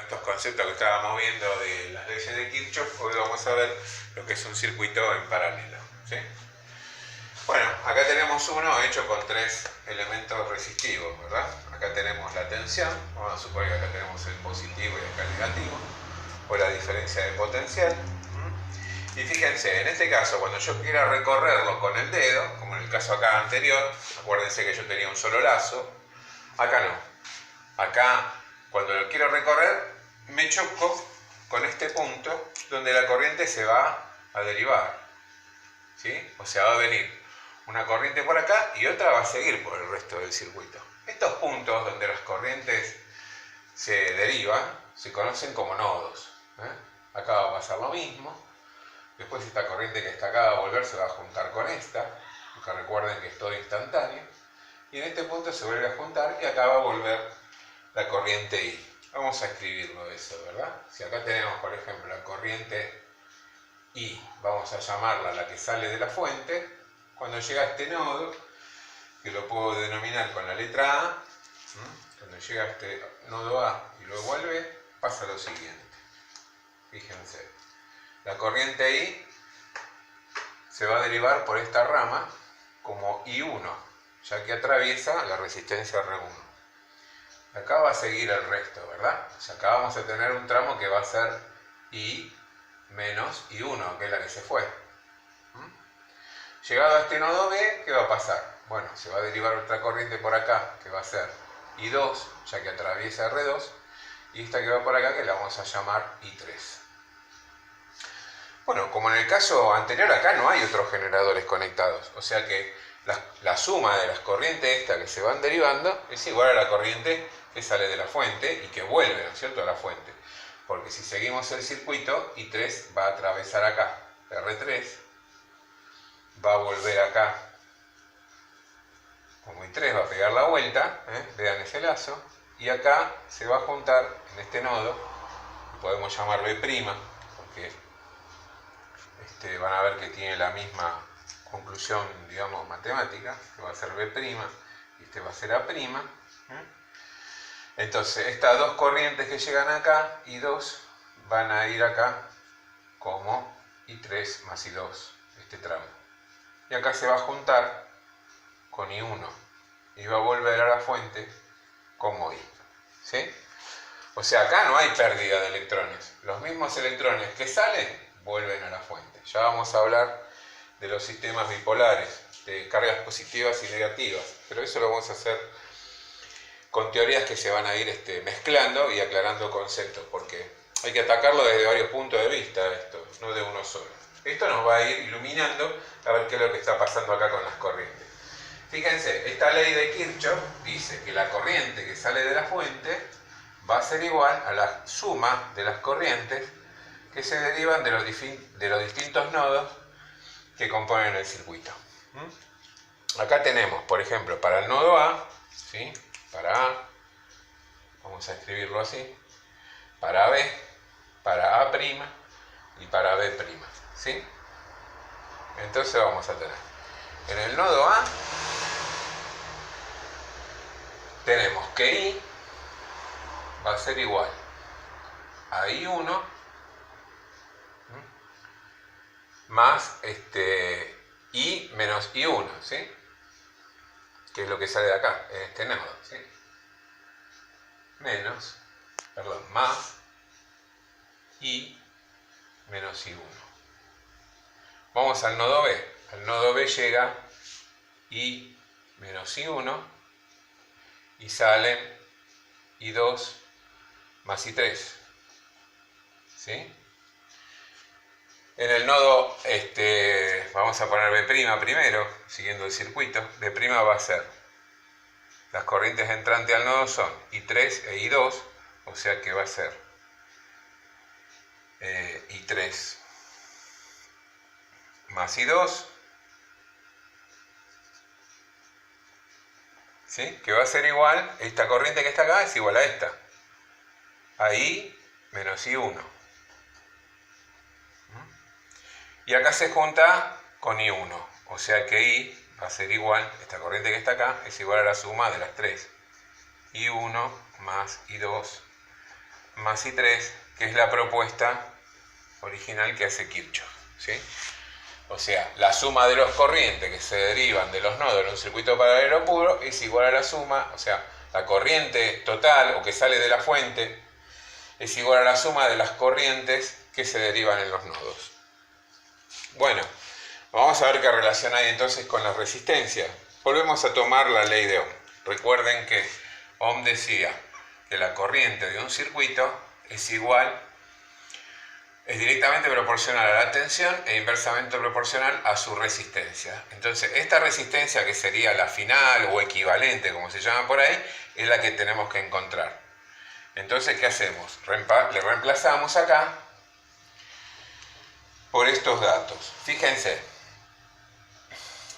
Estos conceptos que estábamos viendo de las leyes de Kirchhoff, hoy vamos a ver lo que es un circuito en paralelo, ¿sí? Bueno, acá tenemos uno hecho con tres elementos resistivos, ¿verdad? Acá tenemos la tensión, vamos a suponer que acá tenemos el positivo y acá el negativo, o la diferencia de potencial. Y fíjense, en este caso, cuando yo quiera recorrerlo con el dedo, como en el caso acá anterior, acuérdense que yo tenía un solo lazo, acá no. Acá, cuando lo quiero recorrer, me choco con este punto donde la corriente se va a derivar, ¿sí? O sea, va a venir una corriente por acá y otra va a seguir por el resto del circuito. Estos puntos donde las corrientes se derivan se conocen como nodos, ¿eh? Acá va a pasar lo mismo. Después esta corriente que está acá va a volver, se va a juntar con esta, porque recuerden que es todo instantáneo. Y en este punto se vuelve a juntar y acá va a volver la corriente I. Vamos a escribirlo eso, ¿verdad? Si acá tenemos, por ejemplo, la corriente I, vamos a llamarla la que sale de la fuente, cuando llega a este nodo, que lo puedo denominar con la letra A, cuando llega a este nodo A y luego vuelve, pasa lo siguiente. Fíjense, la corriente I se va a derivar por esta rama como I1, ya que atraviesa la resistencia R1. Acá va a seguir el resto, ¿verdad? O sea, acá vamos a tener un tramo que va a ser I menos I1, que es la que se fue. Llegado a este nodo B, ¿qué va a pasar? Bueno, se va a derivar otra corriente por acá, que va a ser I2, ya que atraviesa R2, y esta que va por acá, que la vamos a llamar I3. Bueno, como en el caso anterior, acá no hay otros generadores conectados, o sea que la suma de las corrientes estas que se van derivando es igual a la corriente que sale de la fuente y que vuelve, ¿no es cierto?, a la fuente. Porque si seguimos el circuito, I3 va a atravesar acá, R3, va a volver acá, como I3 va a pegar la vuelta, vean ese lazo, y acá se va a juntar en este nodo, que podemos llamar B', porque van a ver que tiene la misma conclusión, digamos, matemática, que va a ser B', y este va a ser A'. Entonces, estas dos corrientes que llegan acá, I2, van a ir acá como I3 más I2, este tramo. Y acá se va a juntar con I1 y va a volver a la fuente como I, ¿sí? O sea, acá no hay pérdida de electrones. Los mismos electrones que salen vuelven a la fuente. Ya vamos a hablar de los sistemas bipolares, de cargas positivas y negativas, pero eso lo vamos a hacer con teorías que se van a ir mezclando y aclarando conceptos, porque hay que atacarlo desde varios puntos de vista, esto, no de uno solo. Esto nos va a ir iluminando a ver qué es lo que está pasando acá con las corrientes. Fíjense, esta ley de Kirchhoff dice que la corriente que sale de la fuente va a ser igual a la suma de las corrientes que se derivan de los distintos nodos que componen el circuito. Acá tenemos, por ejemplo, para el nodo A, ¿sí?, para A, vamos a escribirlo así, para B, para A' y para B', ¿sí? Entonces vamos a tener, en el nodo A, tenemos que I va a ser igual a I1 más I menos I1, ¿sí? Que es lo que sale de acá, en este nodo, ¿sí? Más I menos I1. Vamos al nodo B. Al nodo B llega I menos I1 y salen I2 más I3, ¿sí? En el nodo, vamos a poner B' primero, siguiendo el circuito. B' va a ser, las corrientes entrantes al nodo son I3 e I2, o sea que va a ser I3 más I2, ¿sí? Que va a ser igual, esta corriente que está acá es igual a esta, a I menos I1. Y acá se junta con I1, o sea que I va a ser igual, esta corriente que está acá, es igual a la suma de las tres. I1 más I2 más I3, que es la propuesta original que hace Kirchhoff, ¿sí? O sea, la suma de los corrientes que se derivan de los nodos en un circuito paralelo puro es igual a la suma, o sea, la corriente total o que sale de la fuente es igual a la suma de las corrientes que se derivan en los nodos. Bueno, vamos a ver qué relación hay entonces con las resistencias. Volvemos a tomar la ley de Ohm. Recuerden que Ohm decía que la corriente de un circuito es directamente proporcional a la tensión e inversamente proporcional a su resistencia. Entonces, esta resistencia, que sería la final o equivalente, como se llama por ahí, es la que tenemos que encontrar. Entonces, ¿qué hacemos? Le reemplazamos acá por estos datos. Fíjense,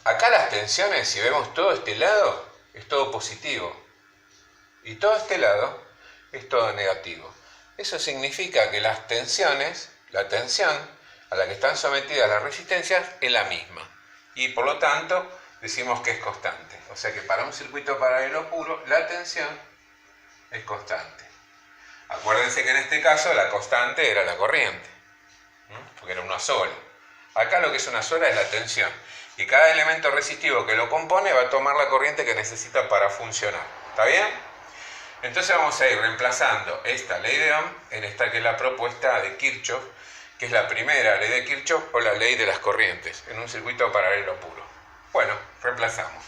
acá las tensiones, si vemos todo este lado, es todo positivo. Y todo este lado es todo negativo. Eso significa que las tensiones, la tensión a la que están sometidas las resistencias es la misma. Y por lo tanto, decimos que es constante. O sea que para un circuito paralelo puro, la tensión es constante. Acuérdense que en este caso la constante era la corriente, porque era una sola. Acá lo que es una sola es la tensión. Y cada elemento resistivo que lo compone va a tomar la corriente que necesita para funcionar. ¿Está bien? Entonces vamos a ir reemplazando esta ley de Ohm en esta que es la propuesta de Kirchhoff, que es la primera ley de Kirchhoff o la ley de las corrientes en un circuito paralelo puro. Bueno, reemplazamos.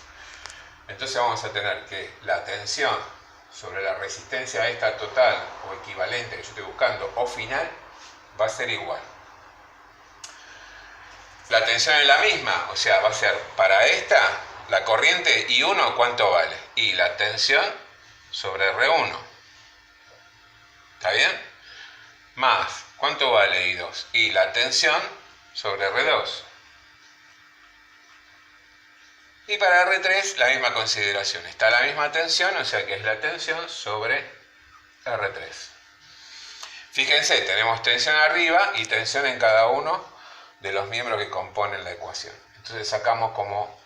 Entonces vamos a tener que la tensión sobre la resistencia esta total o equivalente que yo estoy buscando o final va a ser igual. La tensión es la misma, o sea, va a ser para esta, la corriente I1, ¿cuánto vale? Y la tensión sobre R1. ¿Está bien? Más, ¿cuánto vale I2? Y la tensión sobre R2. Y para R3 la misma consideración. Está la misma tensión, o sea que es la tensión sobre R3. Fíjense, tenemos tensión arriba y tensión en cada uno de los miembros que componen la ecuación. Entonces sacamos como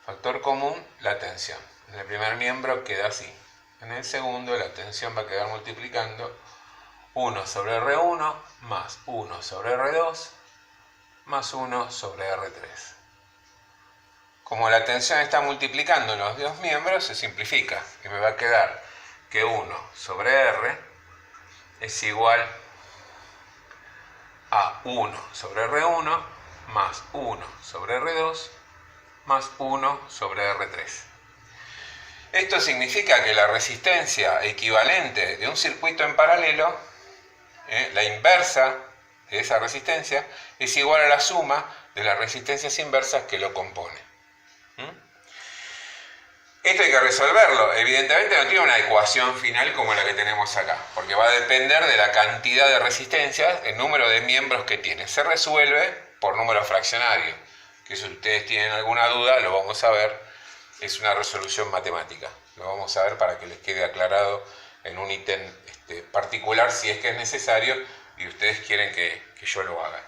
factor común la tensión. En el primer miembro queda así. En el segundo la tensión va a quedar multiplicando 1 sobre R1 más 1 sobre R2 más 1 sobre R3. Como la tensión está multiplicando en los dos miembros, se simplifica y me va a quedar que 1 sobre R es igual a 1 sobre R1 más 1 sobre R2 más 1 sobre R3. Esto significa que la resistencia equivalente de un circuito en paralelo, la inversa de esa resistencia, es igual a la suma de las resistencias inversas que lo componen. Esto hay que resolverlo. Evidentemente no tiene una ecuación final como la que tenemos acá, porque va a depender de la cantidad de resistencias, el número de miembros que tiene. Se resuelve por número fraccionario, que si ustedes tienen alguna duda lo vamos a ver. Es una resolución matemática. Lo vamos a ver para que les quede aclarado en un ítem particular si es que es necesario y ustedes quieren que yo lo haga.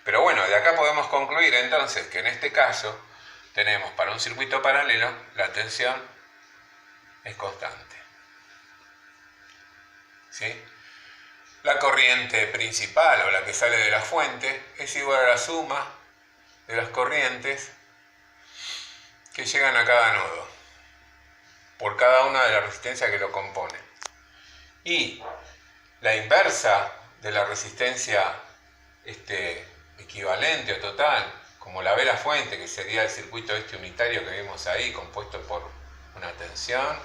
Pero bueno, de acá podemos concluir entonces que en este caso tenemos para un circuito paralelo la tensión es constante. ¿Sí? La corriente principal o la que sale de la fuente es igual a la suma de las corrientes que llegan a cada nodo por cada una de las resistencias que lo componen. Y la inversa de la resistencia equivalente o total, como la vela fuente, que sería el circuito unitario que vimos ahí, compuesto por una tensión,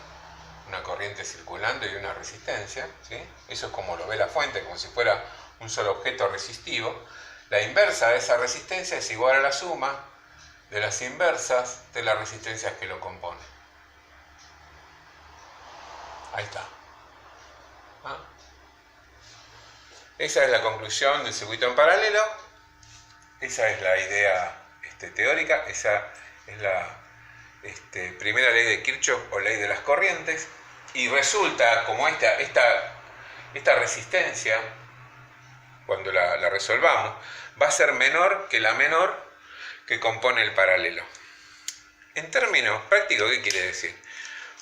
una corriente circulando y una resistencia, ¿sí? Eso es como lo ve la fuente, como si fuera un solo objeto resistivo. La inversa de esa resistencia es igual a la suma de las inversas de las resistencias que lo componen. Ahí está. ¿Ah? Esa es la conclusión del circuito en paralelo. Esa es la idea teórica. Esa es la primera ley de Kirchhoff o ley de las corrientes. Y resulta como esta resistencia, cuando la resolvamos, va a ser menor que la menor que compone el paralelo. En términos prácticos, ¿qué quiere decir?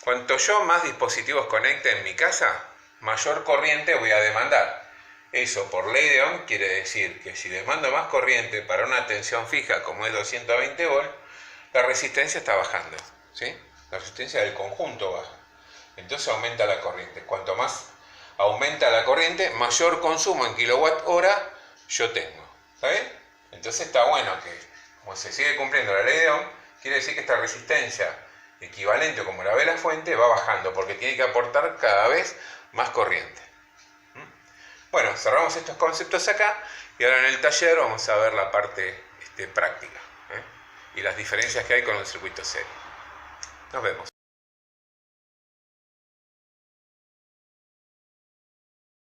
Cuanto yo más dispositivos conecte en mi casa, mayor corriente voy a demandar. Eso por ley de Ohm quiere decir que si demando más corriente para una tensión fija como es 220 volts, la resistencia está bajando, ¿sí? La resistencia del conjunto baja. Entonces aumenta la corriente. Cuanto más aumenta la corriente, mayor consumo en kilowatt hora yo tengo. ¿Está bien? Entonces está bueno que, como se sigue cumpliendo la ley de Ohm, quiere decir que esta resistencia equivalente como la ve la fuente va bajando porque tiene que aportar cada vez más corriente. Bueno, cerramos estos conceptos acá y ahora en el taller vamos a ver la parte práctica y las diferencias que hay con un circuito serie. Nos vemos.